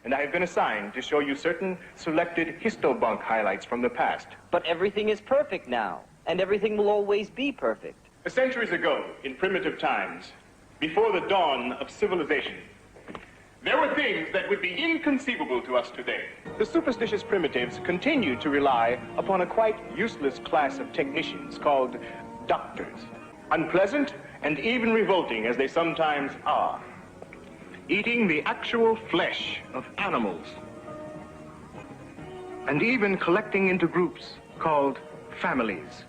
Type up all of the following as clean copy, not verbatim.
and I have been assigned to show you certain selected histobunk highlights from the past. But everything is perfect now, and everything will always be perfect. Centuries ago, in primitive times, before the dawn of civilization, there were things that would be inconceivable to us today. The superstitious primitives continued to rely upon a quite useless class of technicians called doctors. Unpleasant and even revolting as they sometimes are. Eating the actual flesh of animals. And even collecting into groups called families.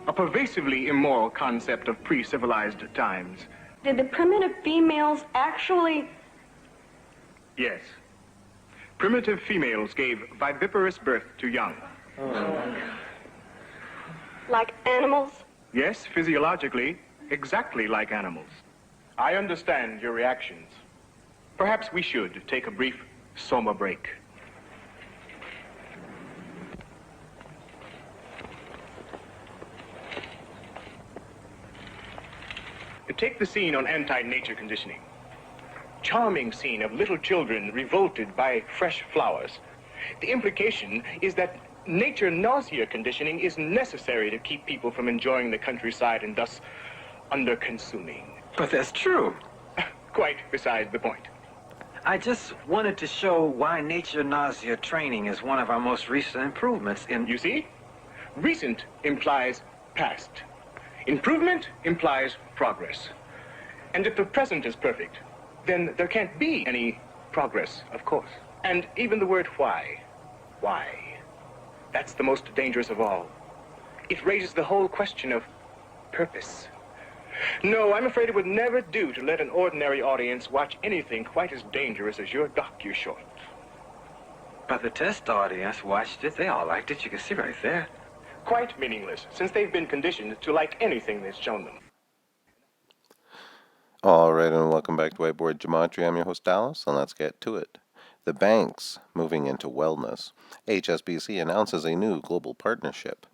A pervasively immoral concept of pre-civilized times. Did the primitive females actually... Yes. Primitive females gave viviparous birth to young. like animals? Yes, physiologically, exactly like animals. I understand your reactions. Perhaps we should take a brief soma break. Take the scene on anti-nature conditioning. Charming scene of little children revolted by fresh flowers. The implication is that nature nausea conditioning is necessary to keep people from enjoying the countryside and thus under-consuming. But that's true. Quite besides the point. I just wanted to show why nature nausea training is one of our most recent improvements in... You see? Recent implies past. Improvement implies progress. And if the present is perfect, then there can't be any progress, of course. And even the word why, that's the most dangerous of all. It raises the whole question of purpose. No, I'm afraid it would never do to let an ordinary audience watch anything quite as dangerous as your docu-short. But the test audience watched it. They all liked it. You can see right there. Quite meaningless, since they've been conditioned to like anything that's shown them. All right, and welcome back to Whiteboard Gematria. I'm your host, Dallas, and let's get to it. The banks moving into wellness. HSBC announces a new global partnership.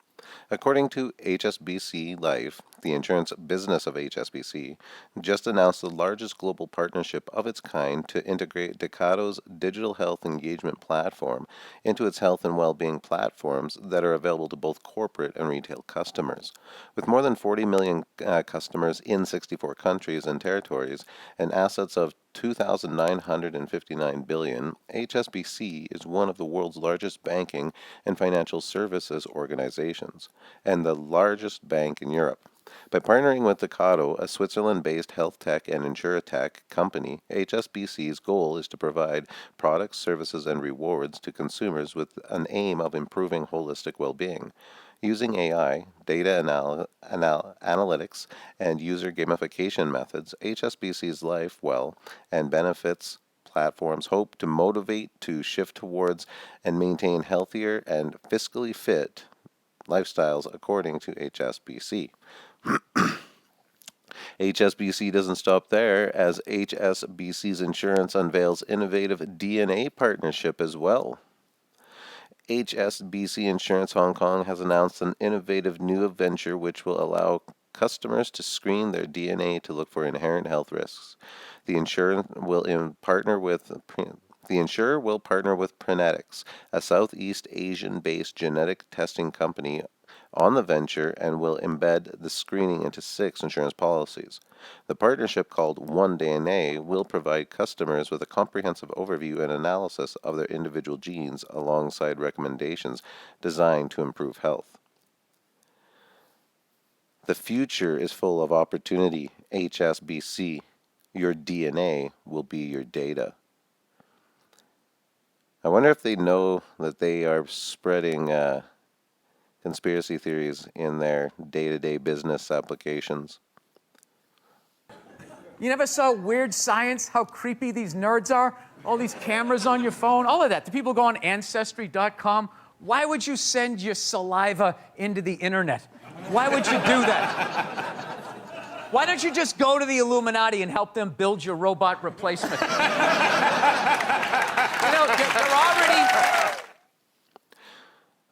According to HSBC Life, the insurance business of HSBC just announced the largest global partnership of its kind to integrate Decato's digital health engagement platform into its health and well-being platforms that are available to both corporate and retail customers. With more than 40 million customers in 64 countries and territories and assets of $2,959 billion, HSBC is one of the world's largest banking and financial services organizations, and the largest bank in Europe. By partnering with Decato, a Switzerland-based health tech and insurtech company, HSBC's goal is to provide products, services, and rewards to consumers with an aim of improving holistic well-being. Using AI, data analytics, and user gamification methods, HSBC's Life, Well, and Benefits platforms hope to motivate to shift towards and maintain healthier and fiscally fit lifestyles, according to HSBC. HSBC doesn't stop there, as HSBC's insurance unveils innovative DNA partnership as well. HSBC Insurance Hong Kong has announced an innovative new venture which will allow customers to screen their DNA to look for inherent health risks. The insurer will partner with Prenetics, a Southeast Asian-based genetic testing company, on the venture and will embed the screening into 6 insurance policies. The partnership, called One DNA, will provide customers with a comprehensive overview and analysis of their individual genes alongside recommendations designed to improve health. The future is full of opportunity. HSBC, your DNA will be your data. I wonder if they know that they are spreading conspiracy theories in their day-to-day business applications. You never saw Weird Science, how creepy these nerds are? All these cameras on your phone, all of that. The people go on Ancestry.com. Why would you send your saliva into the internet? Why would you do that? Why don't you just go to the Illuminati and help them build your robot replacement? You know, they're already...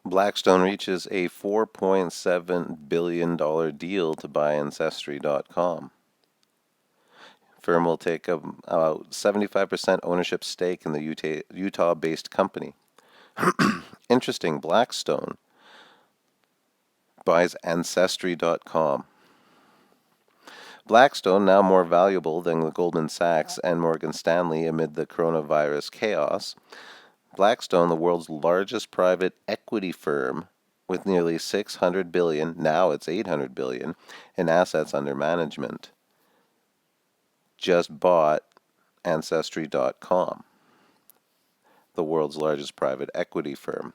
Blackstone reaches a $4.7 billion deal to buy Ancestry.com. firm will take about 75% ownership stake in the Utah-based company. Interesting, Blackstone buys Ancestry.com. Blackstone, now more valuable than the Goldman Sachs and Morgan Stanley amid the coronavirus chaos. Blackstone, the world's largest private equity firm with nearly $600 billion, now it's $800 billion, in assets under management, just bought Ancestry.com, the world's largest private equity firm.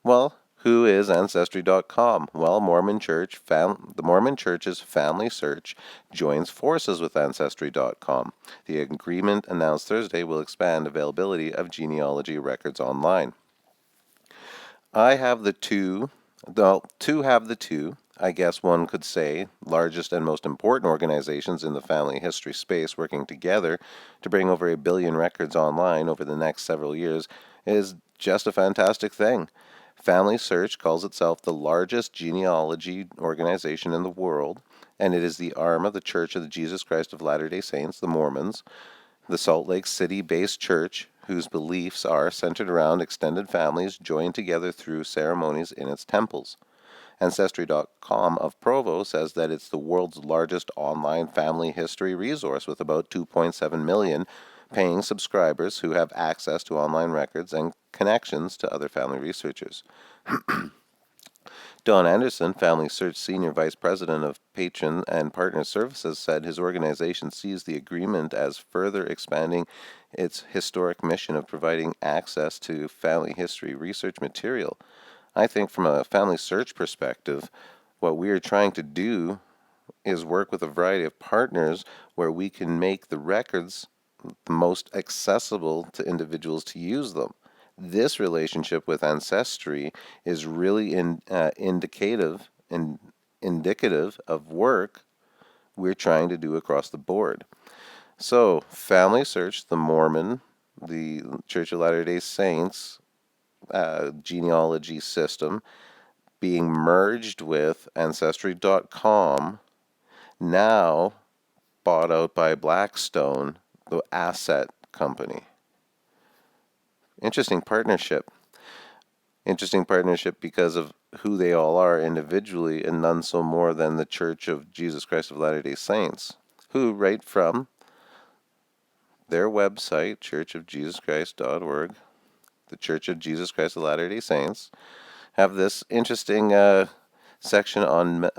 Well, who is Ancestry.com? Well, the Mormon Church's Family Search joins forces with Ancestry.com. The agreement announced Thursday will expand availability of genealogy records online. I have the two, I guess one could say, largest and most important organizations in the family history space working together to bring over 1 billion records online over the next several years is just a fantastic thing. Family Search calls itself the largest genealogy organization in the world, and it is the arm of the Church of the Jesus Christ of Latter-day Saints, the Mormons, the Salt Lake City-based church whose beliefs are centered around extended families joined together through ceremonies in its temples. Ancestry.com of Provo says that it's the world's largest online family history resource with about 2.7 million paying subscribers who have access to online records and connections to other family researchers. Don Anderson, Family Search Senior Vice President of Patron and Partner Services, said his organization sees the agreement as further expanding its historic mission of providing access to family history research material. I think from a family search perspective, what we are trying to do is work with a variety of partners where we can make the records the most accessible to individuals to use them. This relationship with Ancestry is really indicative of work we're trying to do across the board. So, Family Search, the Mormon, the Church of Latter-day Saints genealogy system being merged with Ancestry.com, now bought out by Blackstone, the asset company. Interesting partnership. Interesting partnership because of who they all are individually, and none so more than the Church of Jesus Christ of Latter-day Saints, who, right from their website, churchofjesuschrist.org, the Church of Jesus Christ of Latter-day Saints, have this interesting section on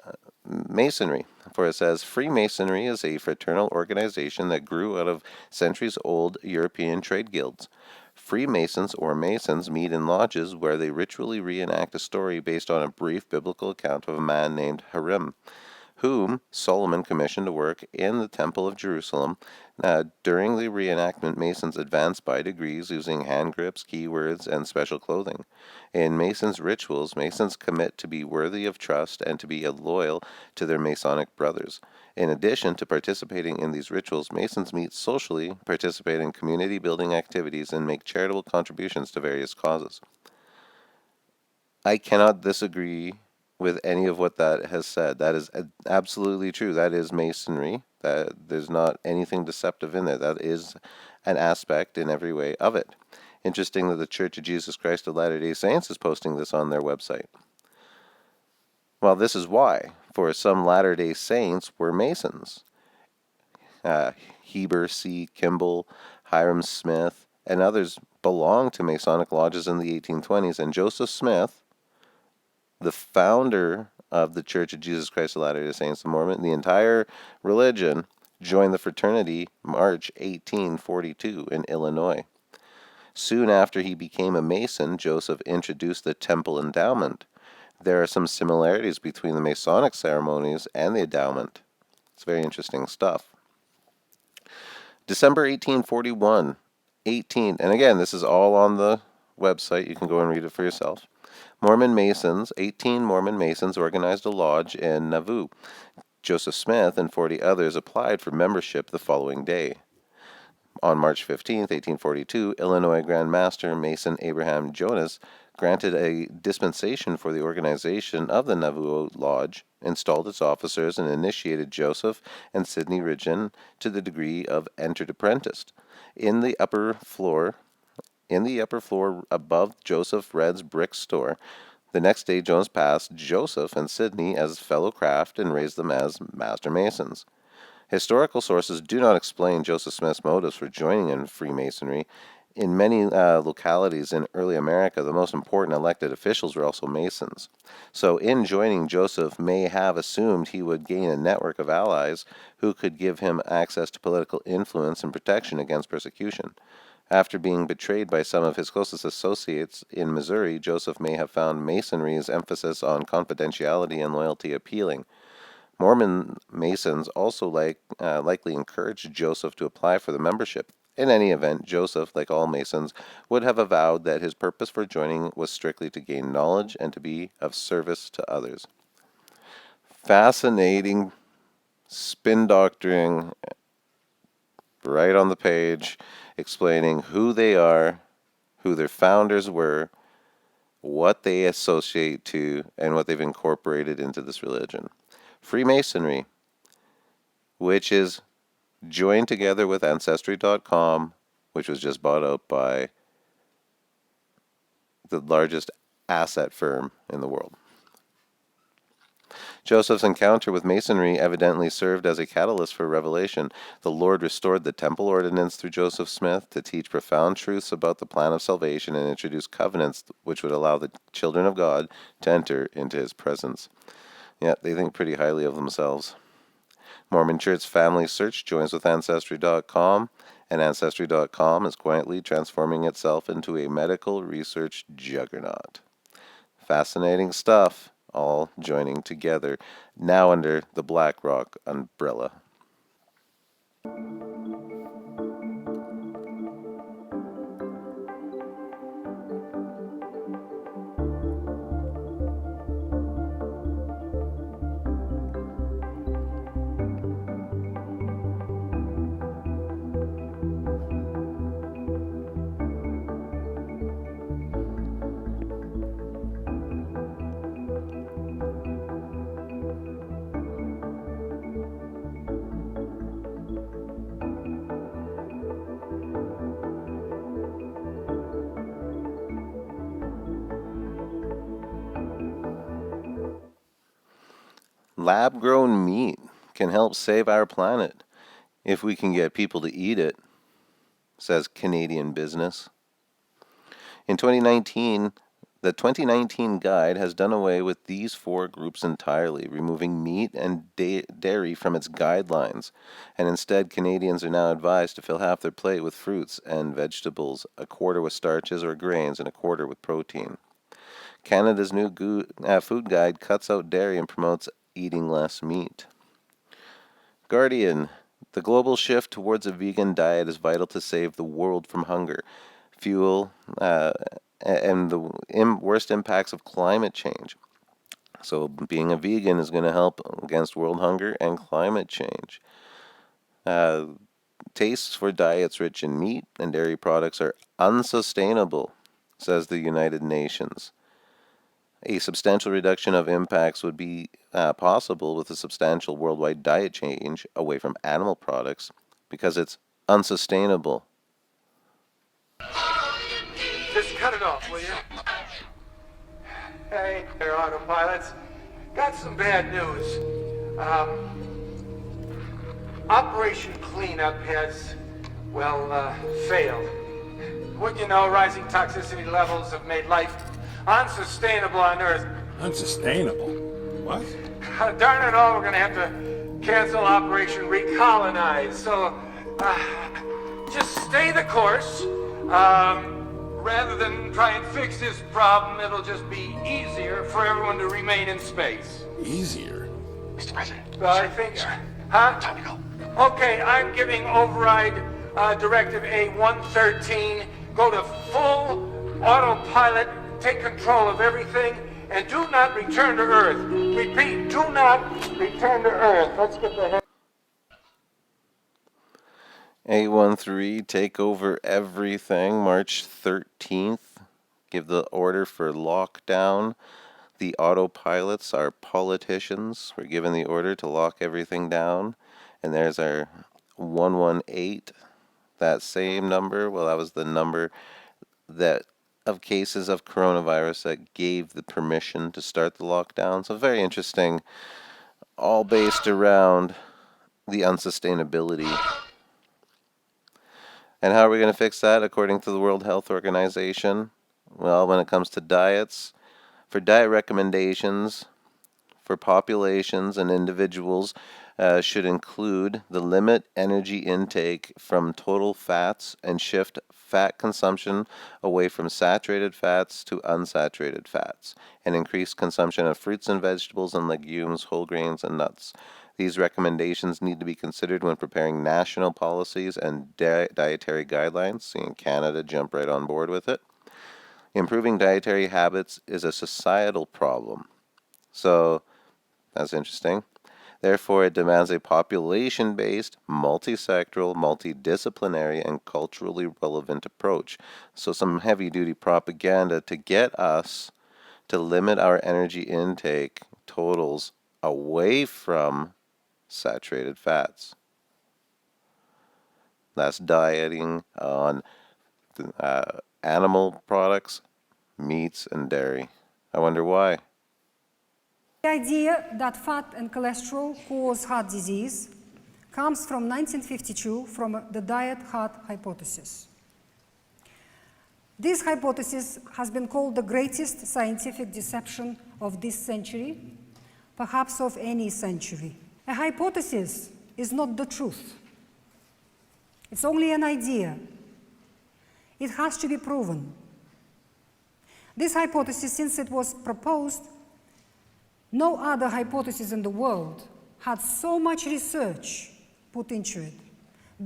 Masonry. For it says, Freemasonry is a fraternal organization that grew out of centuries-old European trade guilds. Freemasons or Masons meet in lodges where they ritually reenact a story based on a brief biblical account of a man named Hiram, whom Solomon commissioned to work in the Temple of Jerusalem. During the reenactment, Masons advance by degrees using hand grips, keywords, and special clothing. In Masons' rituals, Masons commit to be worthy of trust and to be loyal to their Masonic brothers. In addition to participating in these rituals, Masons meet socially, participate in community-building activities, and make charitable contributions to various causes. I cannot disagree with any of what that has said. That is absolutely true. That is Masonry. There's not anything deceptive in there. That is an aspect in every way of it. Interesting that the Church of Jesus Christ of Latter-day Saints is posting this on their website. Well, this is why. For some Latter-day Saints were Masons. Heber C. Kimball, Hiram Smith, and others belonged to Masonic lodges in the 1820s, and Joseph Smith, the founder of the Church of Jesus Christ of Latter-day Saints, the Mormon, the entire religion, joined the fraternity March 1842 in Illinois. Soon after he became a Mason, Joseph introduced the Temple Endowment. There are some similarities between the Masonic ceremonies and the endowment. It's very interesting stuff. December 1841, and again, this is all on the website. You can go and read it for yourself. 18 Mormon Masons organized a lodge in Nauvoo. Joseph Smith and 40 others applied for membership the following day. On March 15, 1842, Illinois Grand Master Mason Abraham Jonas granted a dispensation for the organization of the Nauvoo Lodge, installed its officers, and initiated Joseph and Sidney Ridgeon to the degree of entered apprentice. In the upper floor above Joseph Red's brick store, the next day Jones passed Joseph and Sidney as fellow craft and raised them as master masons. Historical sources do not explain Joseph Smith's motives for joining in Freemasonry. In many localities in early America, the most important elected officials were also Masons. So in joining, Joseph may have assumed he would gain a network of allies who could give him access to political influence and protection against persecution. After being betrayed by some of his closest associates in Missouri, Joseph may have found Masonry's emphasis on confidentiality and loyalty appealing. Mormon Masons also likely encouraged Joseph to apply for the membership. In any event, Joseph, like all Masons, would have avowed that his purpose for joining was strictly to gain knowledge and to be of service to others. Fascinating spin doctoring right on the page, explaining who they are, who their founders were, what they associate to, and what they've incorporated into this religion. Freemasonry, which is joined together with Ancestry.com, which was just bought out by the largest asset firm in the world. Joseph's encounter with Masonry evidently served as a catalyst for revelation. The Lord restored the temple ordinance through Joseph Smith to teach profound truths about the plan of salvation and introduce covenants which would allow the children of God to enter into his presence. Yeah, they think pretty highly of themselves. Mormon Church Family Search joins with Ancestry.com, and Ancestry.com is quietly transforming itself into a medical research juggernaut. Fascinating stuff, all joining together, now under the BlackRock umbrella. Lab-grown meat can help save our planet if we can get people to eat it, says Canadian Business. In 2019, the 2019 guide has done away with these four groups entirely, removing meat and dairy from its guidelines, and instead Canadians are now advised to fill half their plate with fruits and vegetables, a quarter with starches or grains, and a quarter with protein. Canada's new food guide cuts out dairy and promotes eating less meat. Guardian, the global shift towards a vegan diet is vital to save the world from hunger, fuel, and the worst impacts of climate change. So being a vegan is going to help against world hunger and climate change. Tastes for diets rich in meat and dairy products are unsustainable, says the United Nations. A substantial reduction of impacts would be possible with a substantial worldwide diet change away from animal products because it's unsustainable. Just cut it off, will you? Hey there, autopilots. Got some bad news. Operation Cleanup has, failed. Wouldn't you know, rising toxicity levels have made life unsustainable on Earth. Unsustainable? What? Darn it all, we're gonna have to cancel Operation Recolonize. So, just stay the course. Rather than try and fix this problem, it'll just be easier for everyone to remain in space. Easier? Mr. President. I think... Huh? Time to go. Okay, I'm giving override Directive A-113. Go to full autopilot, take control of everything, and do not return to Earth. Repeat, do not return to Earth. Let's get the heck... A13, take over everything, March 13th. give the order for lockdown. The autopilots are politicians. We're given the order to lock everything down. And there's our 118, that same number. Well, that was the number that of cases of coronavirus that gave the permission to start the lockdown. So very interesting, all based around the unsustainability. And how are we going to fix that according to the World Health Organization? Well, when it comes to diets, for diet recommendations for populations and individuals should include the limit energy intake from total fats and shift fat consumption away from saturated fats to unsaturated fats, and increase consumption of fruits and vegetables and legumes, whole grains, and nuts. These recommendations need to be considered when preparing national policies and dietary guidelines. Seeing Canada jump right on board with it. Improving dietary habits is a societal problem. So, that's interesting. Therefore, it demands a population-based, multi-sectoral, multidisciplinary, and culturally relevant approach. So some heavy-duty propaganda to get us to limit our energy intake totals away from saturated fats. That's dieting on animal products, meats, and dairy. I wonder why. The idea that fat and cholesterol cause heart disease comes from 1952 from the diet heart hypothesis. This hypothesis has been called the greatest scientific deception of this century, perhaps of any century. A hypothesis is not the truth. It's only an idea. It has to be proven. This hypothesis, since it was proposed, no other hypothesis in the world had so much research put into it.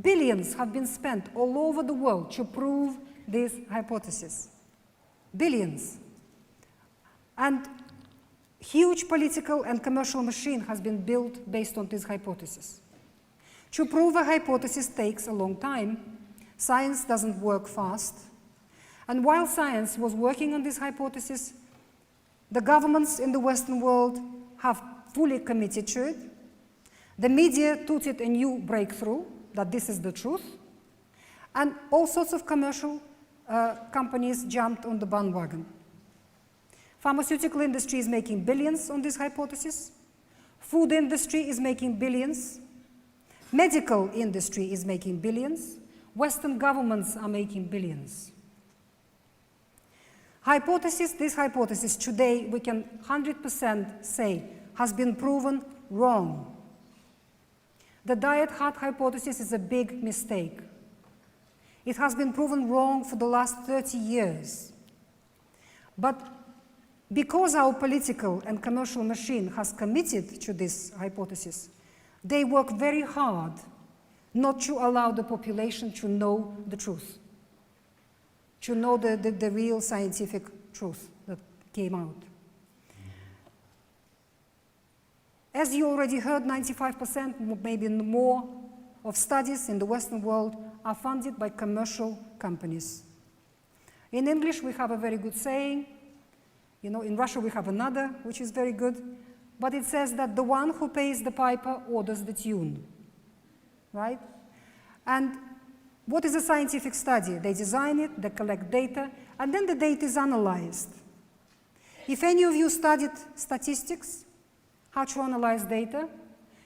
Billions have been spent all over the world to prove this hypothesis. Billions. And huge political and commercial machine has been built based on this hypothesis. To prove a hypothesis takes a long time. Science doesn't work fast. And while science was working on this hypothesis, the governments in the Western world have fully committed to it. The media touted a new breakthrough, that this is the truth. And all sorts of commercial companies jumped on the bandwagon. Pharmaceutical industry is making billions on this hypothesis. Food industry is making billions. Medical industry is making billions. Western governments are making billions. This hypothesis today, we can 100% say, has been proven wrong. The diet heart hypothesis is a big mistake. It has been proven wrong for the last 30 years. But because our political and commercial machine has committed to this hypothesis, they work very hard not to allow the population to know the truth, to know the real scientific truth that came out. As you already heard, 95%, maybe more, of studies in the Western world are funded by commercial companies. In English, we have a very good saying. You know, in Russia, we have another, which is very good. But it says that the one who pays the piper orders the tune, right? And what is a scientific study? They design it, they collect data, and then the data is analyzed. If any of you studied statistics, how to analyze data,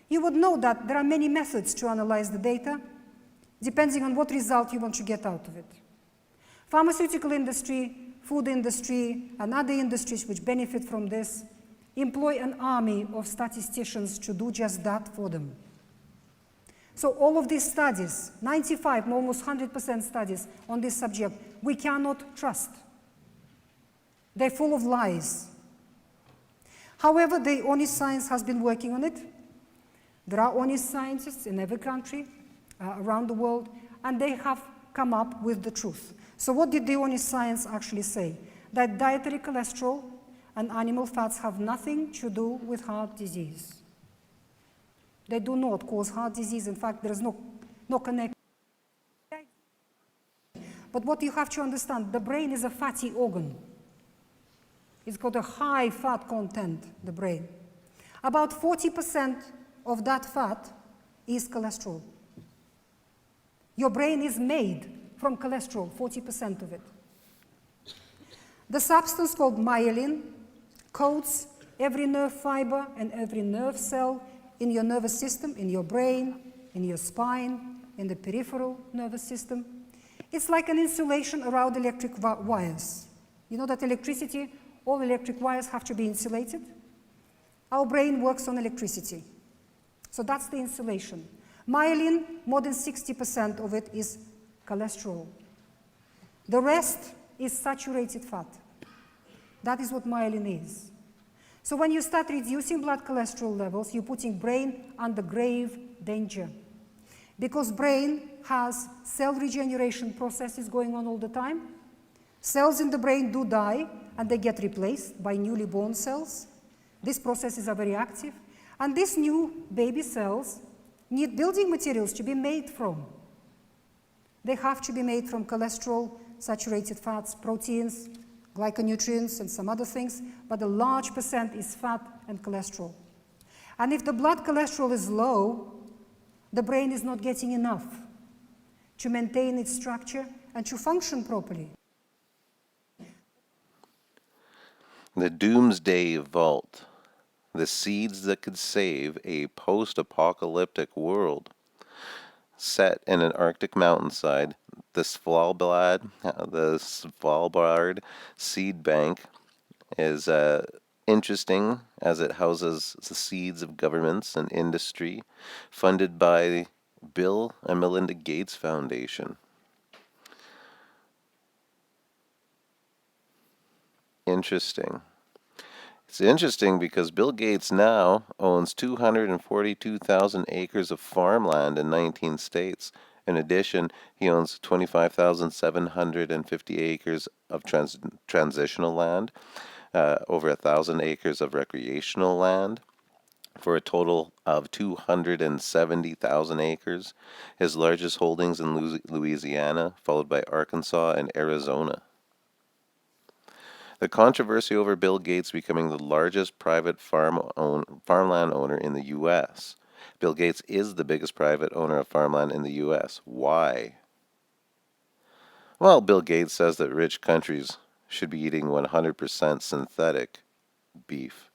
you would know that there are many methods to analyze the data, depending on what result you want to get out of it. Pharmaceutical industry, food industry, and other industries which benefit from this employ an army of statisticians to do just that for them. So all of these studies, 95, almost 100% studies on this subject, we cannot trust. They're full of lies. However, the honest science has been working on it. There are honest scientists in every country around the world, and they have come up with the truth. So what did the honest science actually say? That dietary cholesterol and animal fats have nothing to do with heart disease. They do not cause heart disease. In fact, there is no connection. But what you have to understand, the brain is a fatty organ. It's got a high fat content, the brain. About 40% of that fat is cholesterol. Your brain is made from cholesterol, 40% of it. The substance called myelin coats every nerve fiber and every nerve cell in your nervous system, in your brain, in your spine, in the peripheral nervous system. It's like an insulation around electric wires. You know that electricity, all electric wires have to be insulated? Our brain works on electricity. So that's the insulation. Myelin, more than 60% of it is cholesterol. The rest is saturated fat. That is what myelin is. So when you start reducing blood cholesterol levels, you're putting brain under grave danger. Because brain has cell regeneration processes going on all the time. Cells in the brain do die, and they get replaced by newly born cells. These processes are very active. And these new baby cells need building materials to be made from. They have to be made from cholesterol, saturated fats, proteins, glyconutrients, and some other things, but a large percent is fat and cholesterol. And if the blood cholesterol is low, the brain is not getting enough to maintain its structure and to function properly. The Doomsday Vault. The seeds that could save a post-apocalyptic world. Set in an Arctic mountainside, the Svalbard Seed Bank is interesting as it houses the seeds of governments and industry funded by Bill and Melinda Gates Foundation. Interesting. It's interesting because Bill Gates now owns 242,000 acres of farmland in 19 states. In addition, he owns 25,750 acres of transitional land, over 1,000 acres of recreational land, for a total of 270,000 acres. His largest holdings in Louisiana, followed by Arkansas and Arizona. The controversy over Bill Gates becoming the largest private farmland owner in the U.S. Bill Gates is the biggest private owner of farmland in the U.S. Why? Well, Bill Gates says that rich countries should be eating 100% synthetic beef.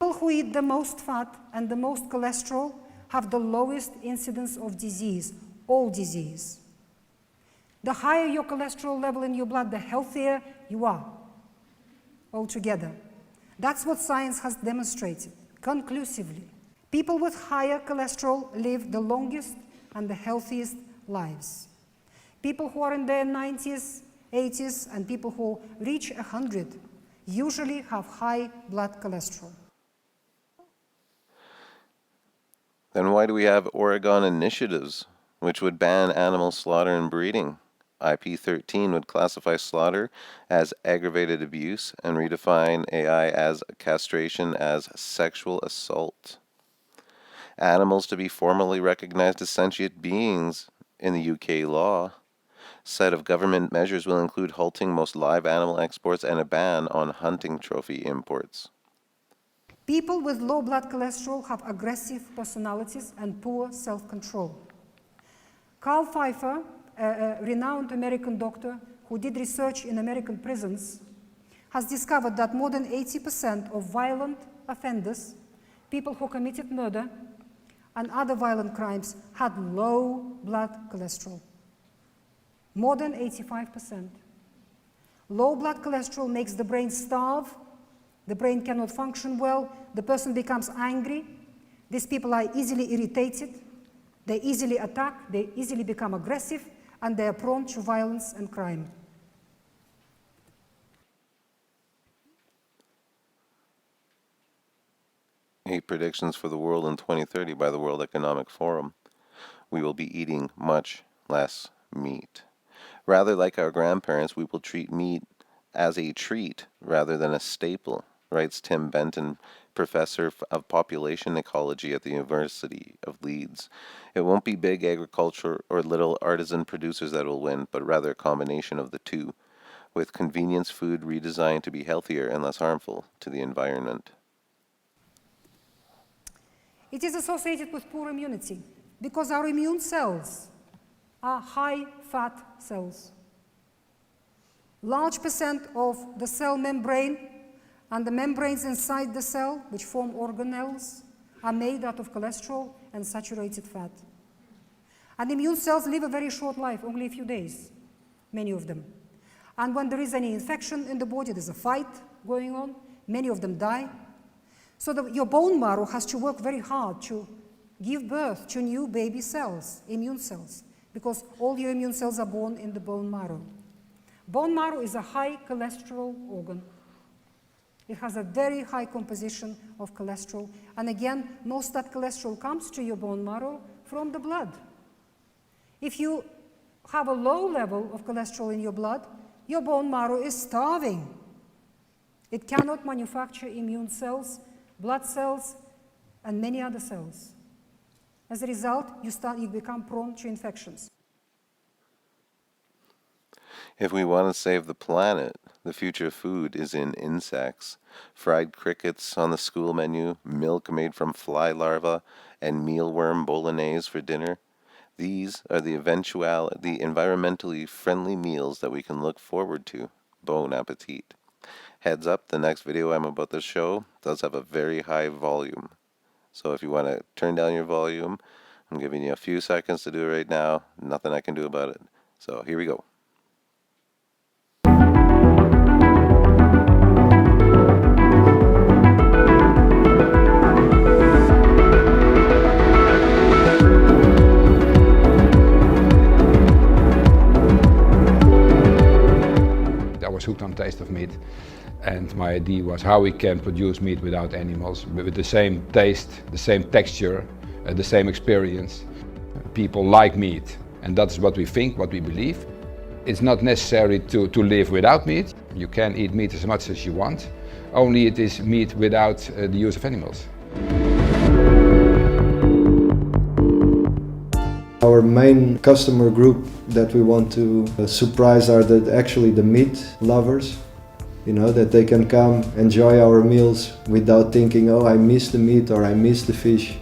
People who eat the most fat and the most cholesterol have the lowest incidence of disease, all disease. The higher your cholesterol level in your blood, the healthier you are altogether. That's what science has demonstrated conclusively. People with higher cholesterol live the longest and the healthiest lives. People who are in their 90s, 80s, and people who reach 100 usually have high blood cholesterol. Then why do we have Oregon initiatives, which would ban animal slaughter and breeding? IP13 would classify slaughter as aggravated abuse and redefine AI as castration as sexual assault. Animals to be formally recognized as sentient beings in the UK law. Set of government measures will include halting most live animal exports and a ban on hunting trophy imports. People with low blood cholesterol have aggressive personalities and poor self-control. Carl Pfeiffer, a renowned American doctor who did research in American prisons, has discovered that more than 80% of violent offenders, people who committed murder and other violent crimes, had low blood cholesterol. More than 85%. Low blood cholesterol makes the brain starve, the brain cannot function well, the person becomes angry, these people are easily irritated, they easily attack, they easily become aggressive, and they are prone to violence and crime. Predictions for the world in 2030 by the World Economic Forum. We will be eating much less meat. Rather, like our grandparents, we will treat meat as a treat rather than a staple, writes Tim Benton, professor of population ecology at the University of Leeds. It won't be big agriculture or little artisan producers that will win, but rather a combination of the two. with convenience food redesigned to be healthier and less harmful to the environment. It is associated with poor immunity because our immune cells are high-fat cells. Large percent of the cell membrane and the membranes inside the cell, which form organelles, are made out of cholesterol and saturated fat. And immune cells live a very short life, only a few days, many of them. And when there is any infection in the body, there's a fight going on, many of them die. So your bone marrow has to work very hard to give birth to new baby cells, immune cells, because all your immune cells are born in the bone marrow. Bone marrow is a high cholesterol organ. It has a very high composition of cholesterol. And again, most of that cholesterol comes to your bone marrow from the blood. If you have a low level of cholesterol in your blood, your bone marrow is starving. It cannot manufacture immune cells, blood cells, and many other cells. As a result, you become prone to infections. If we want to save the planet, the future of food is in insects. Fried crickets on the school menu, milk made from fly larvae, and mealworm bolognese for dinner. These are the environmentally friendly meals that we can look forward to. Bon appetit. Heads up, the next video I'm about to show does have a very high volume. So if you want to turn down your volume, I'm giving you a few seconds to do it right now. Nothing I can do about it. So here we go. I was hooked on the taste of meat, and my idea was how we can produce meat without animals, but with the same taste, the same texture, the same experience. People like meat, and that's what we think, what we believe. It's not necessary to live without meat. You can eat meat as much as you want, only it is meat without the use of animals. Our main customer group that we want to surprise are actually the meat lovers. You know, that they can come enjoy our meals without thinking, oh, I miss the meat or I miss the fish.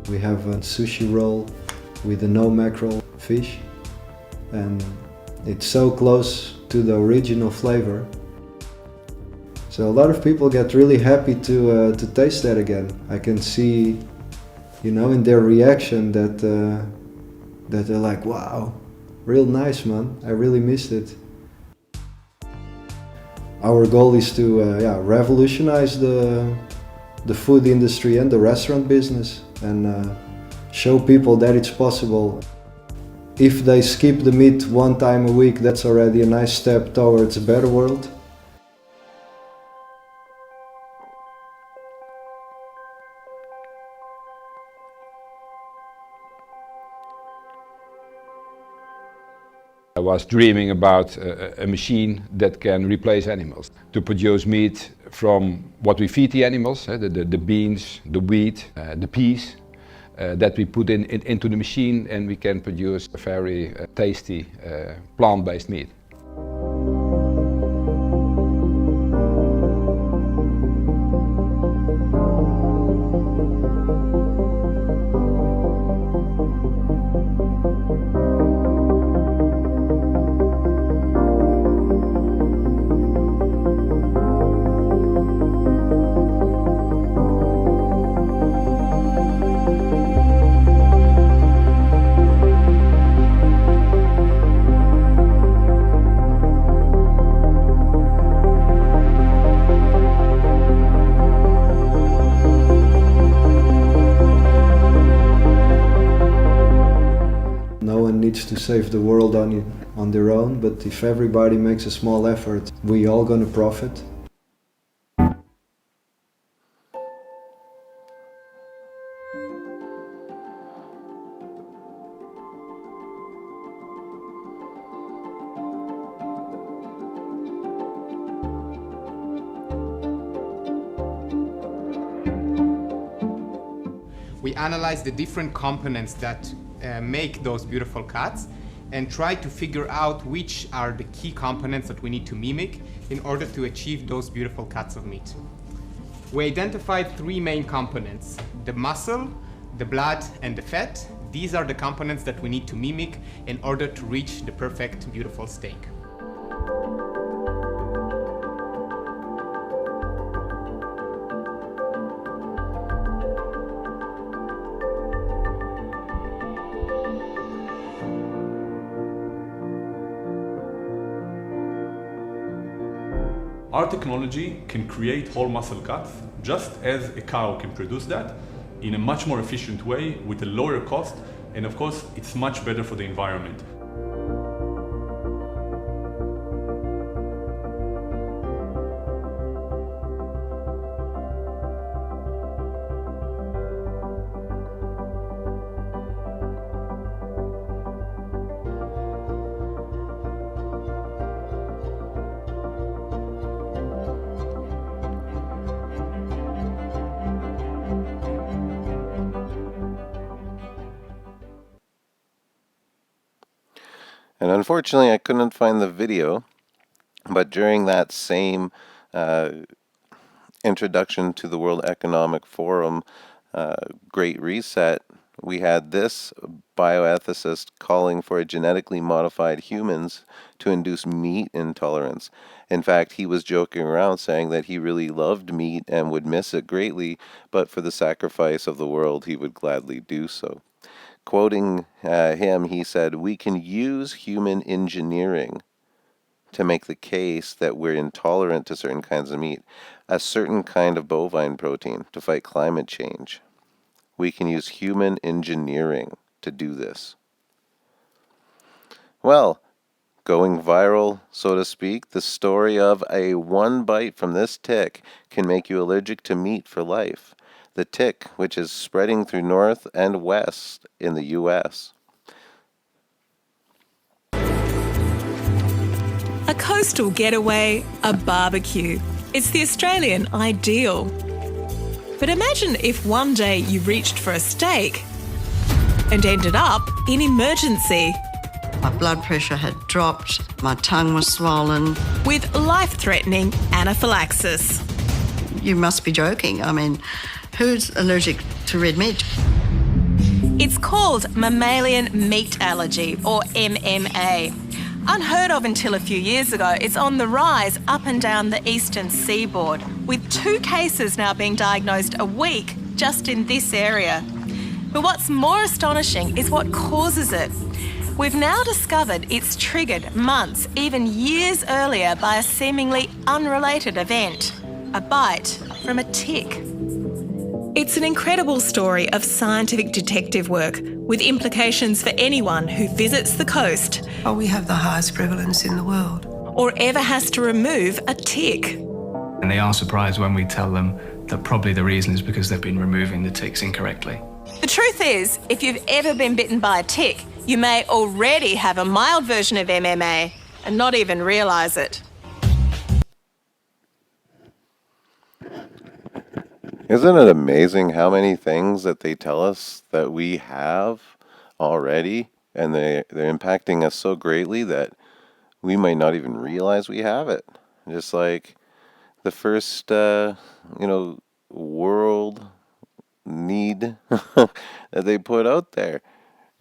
We have a sushi roll with a no mackerel fish, and it's so close to the original flavor. So a lot of people get really happy to taste that again. I can see, you know, in their reaction that they're like, wow, real nice, man, I really missed it. Our goal is to revolutionize the food industry and the restaurant business and show people that it's possible. If they skip the meat one time a week, that's already a nice step towards a better world. I was dreaming about a machine that can replace animals, to produce meat from what we feed the animals, the beans, the wheat, the peas, that we put into the machine, and we can produce a very tasty plant-based meat. No one needs to save the world on their own, but if everybody makes a small effort, we all gonna profit. We analyze the different components that make those beautiful cuts, and tried to figure out which are the key components that we need to mimic in order to achieve those beautiful cuts of meat. We identified three main components: the muscle, the blood, and the fat. These are the components that we need to mimic in order to reach the perfect, beautiful steak. Our technology can create whole muscle cuts just as a cow can produce that in a much more efficient way with a lower cost, and of course it's much better for the environment. And unfortunately, I couldn't find the video, but during that same introduction to the World Economic Forum Great Reset, we had this bioethicist calling for genetically modified humans to induce meat intolerance. In fact, he was joking around saying that he really loved meat and would miss it greatly, but for the sacrifice of the world, he would gladly do so. Quoting him, he said, "We can use human engineering to make the case that we're intolerant to certain kinds of meat, a certain kind of bovine protein, to fight climate change. We can use human engineering to do this." Well, going viral, so to speak, the story of a one bite from this tick can make you allergic to meat for life. The tick, which is spreading through North and West in the U.S. A coastal getaway, a barbecue. It's the Australian ideal. But imagine if one day you reached for a steak and ended up in emergency. My blood pressure had dropped, my tongue was swollen. With life-threatening anaphylaxis. You must be joking. I mean, who's allergic to red meat? It's called mammalian meat allergy, or MMA. Unheard of until a few years ago, it's on the rise up and down the eastern seaboard, with 2 cases now being diagnosed a week just in this area. But what's more astonishing is what causes it. We've now discovered it's triggered months, even years earlier by a seemingly unrelated event, a bite from a tick. It's an incredible story of scientific detective work with implications for anyone who visits the coast. Oh, we have the highest prevalence in the world. Or ever has to remove a tick. And they are surprised when we tell them that probably the reason is because they've been removing the ticks incorrectly. The truth is, if you've ever been bitten by a tick, you may already have a mild version of MMA and not even realise it. Isn't it amazing how many things that they tell us that we have already, and they're impacting us so greatly that we might not even realize we have it? Just like the first, world need that they put out there.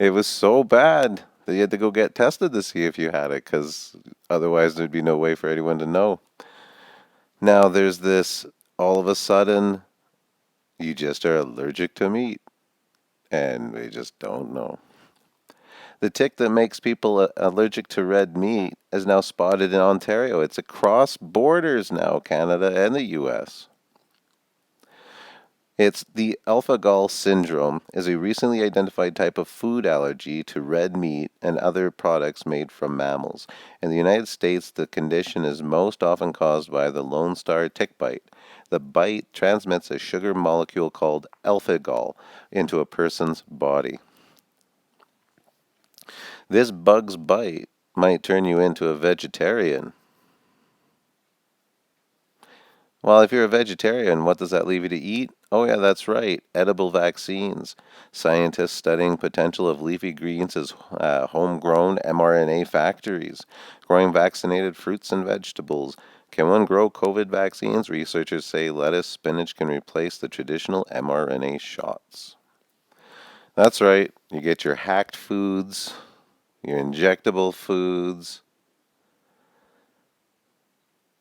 It was so bad that you had to go get tested to see if you had it, because otherwise there'd be no way for anyone to know. Now there's this, all of a sudden, you just are allergic to meat, and they just don't know. The tick that makes people allergic to red meat is now spotted in Ontario. It's across borders now, Canada and the U.S. It's the alpha-gal syndrome, is a recently identified type of food allergy to red meat and other products made from mammals. In the United States, the condition is most often caused by the Lone Star tick bite. The bite transmits a sugar molecule called alpha-gal into a person's body. This bug's bite might turn you into a vegetarian. Well, if you're a vegetarian, what does that leave you to eat? Oh yeah, that's right, edible vaccines. Scientists studying potential of leafy greens as homegrown mRNA factories, growing vaccinated fruits and vegetables. Can one grow COVID vaccines? Researchers say lettuce, spinach can replace the traditional mRNA shots. That's right, you get your hacked foods, your injectable foods.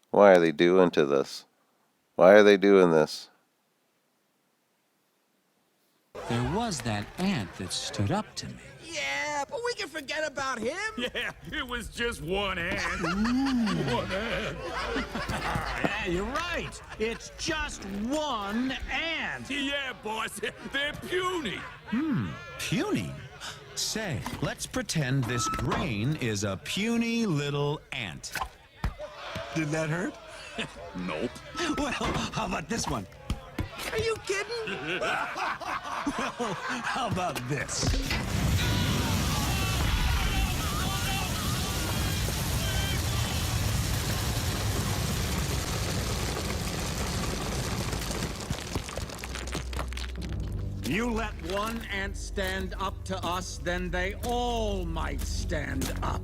Why are they doing to this? Why are they doing this? There was that ant that stood up to me. Yeah, but we can forget about him. Yeah, it was just one ant. One ant. Yeah, you're right. It's just one ant. Yeah, boss, they're puny. Puny? Say, let's pretend this grain is a puny little ant. Did that hurt? Nope. Well, how about this one? Are you kidding? Well, how about this? You let one ant stand up to us, then they all might stand up.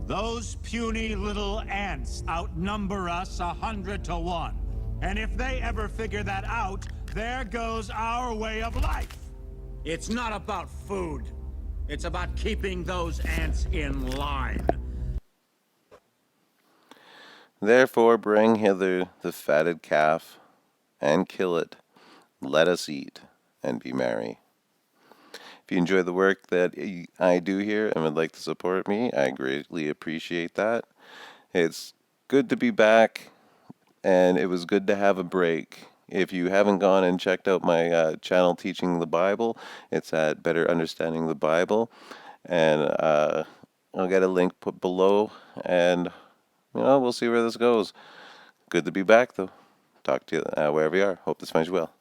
Those puny little ants outnumber us 100 to 1. And if they ever figure that out, there goes our way of life. It's not about food. It's about keeping those ants in line. Therefore bring hither the fatted calf, and kill it. Let us eat, and be merry. If you enjoy the work that I do here and would like to support me, I greatly appreciate that. It's good to be back, and it was good to have a break. If you haven't gone and checked out my channel Teaching the Bible, it's at Better Understanding the Bible, and I'll get a link put below, and we'll see where this goes. Good to be back, though. Talk to you wherever you are. Hope this finds you well.